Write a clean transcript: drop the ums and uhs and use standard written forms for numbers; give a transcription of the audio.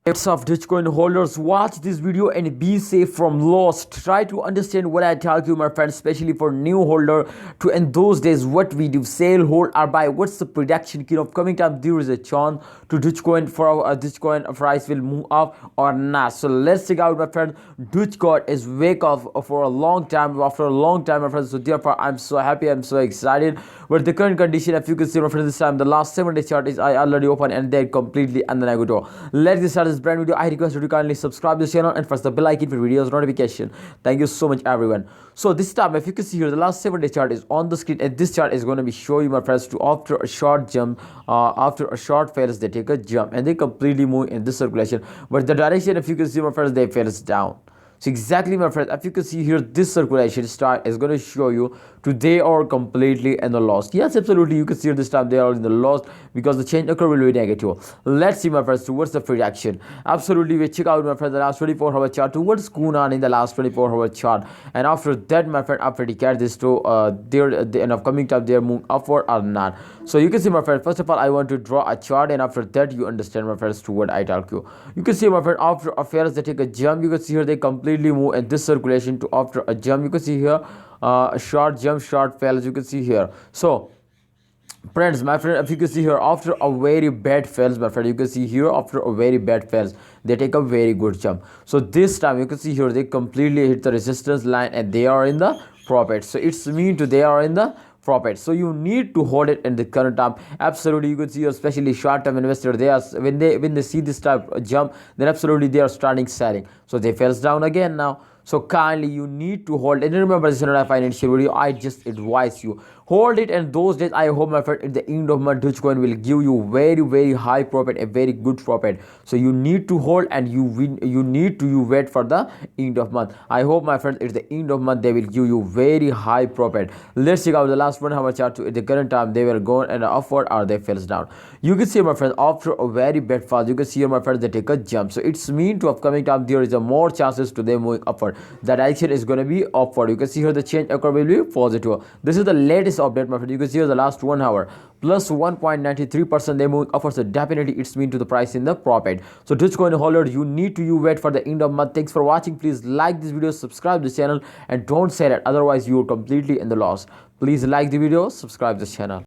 Of Dogecoin holders, watch this video and be safe from loss. Try to understand what I tell you, my friends, especially for new holder. To in those days, what we do, sell, hold, or buy. What's the prediction? Of coming time, there is a chance to Dogecoin for our Dogecoin price will move up or not. So let's check out, my friend. Dogecoin is wake up for a long time, after a long time, my friends. So therefore, I'm so happy, I'm so excited. But the current condition, if you can see, my friends, this time the last 7 day chart is I already open and they're completely and then I go to. Let's get started this brand video. I request you to kindly subscribe this channel and press the bell icon for videos notification. Thank you so much, everyone. So this time, if you can see here, the last 7 day chart is on the screen, and this chart is going to be show you, my friends, to after a short jump, after a short fails, they take a jump and they completely move in this circulation. But the direction, if you can see, my friends, they fails down. So exactly, my friends, if you can see here, this circulation start is going to show you to they are completely in the loss. Yes, absolutely, you can see this time they are in the loss because the change occur will be negative. Let's see, my friends, towards the prediction. Absolutely, we check out, my friends, the last 24-hour chart towards going on in the last 24-hour chart, and after that, my friend, after declared this to the end of coming time, they are moving upward or not. So you can see, my friend, first of all, I want to draw a chart, and after that you understand, my friends, to what I tell you. You can see, my friend, after affairs they take a jump. You can see here they completely move in this circulation to after a jump. You can see here a short jump, short fails, you can see here. So friends, my friend, if you can see here, after a very bad fails, my friend, you can see here after a very bad fails, they take a very good jump. So this time you can see here they completely hit the resistance line and they are in the profit. So it's mean to they are in the profit. So you need to hold it in the current time. Absolutely, you can see, especially short-term investor, they are when they see this type of jump, then absolutely they are starting selling. So they falls down again now. So kindly you need to hold. And remember, this is not a financial video. I just advise you hold it. And those days, I hope, my friend, at the end of month, Dogecoin will give you very high profit, a very good profit. So you need to hold and you need to wait for the end of month. I hope, my friend, at the end of month they will give you very high profit. Let's check out the last 1 hour chart. At the current time, they were going and upward or they falls down. You can see, my friend, after a very bad fall, you can see here, my friend, they take a jump. So it's mean to upcoming time there is a more chances to them moving upward. The direction is going to be upward. You can see here the change occur will be positive. This is the latest update, my friend. You can see here the last 1 hour plus 1.93% they moving upwards. So definitely it's mean to the price in the profit. So Dogecoin holder, you need to wait for the end of month. Thanks for watching. Please like this video, subscribe this channel, and don't sell it, otherwise you are completely in the loss. Please like the video, subscribe this channel.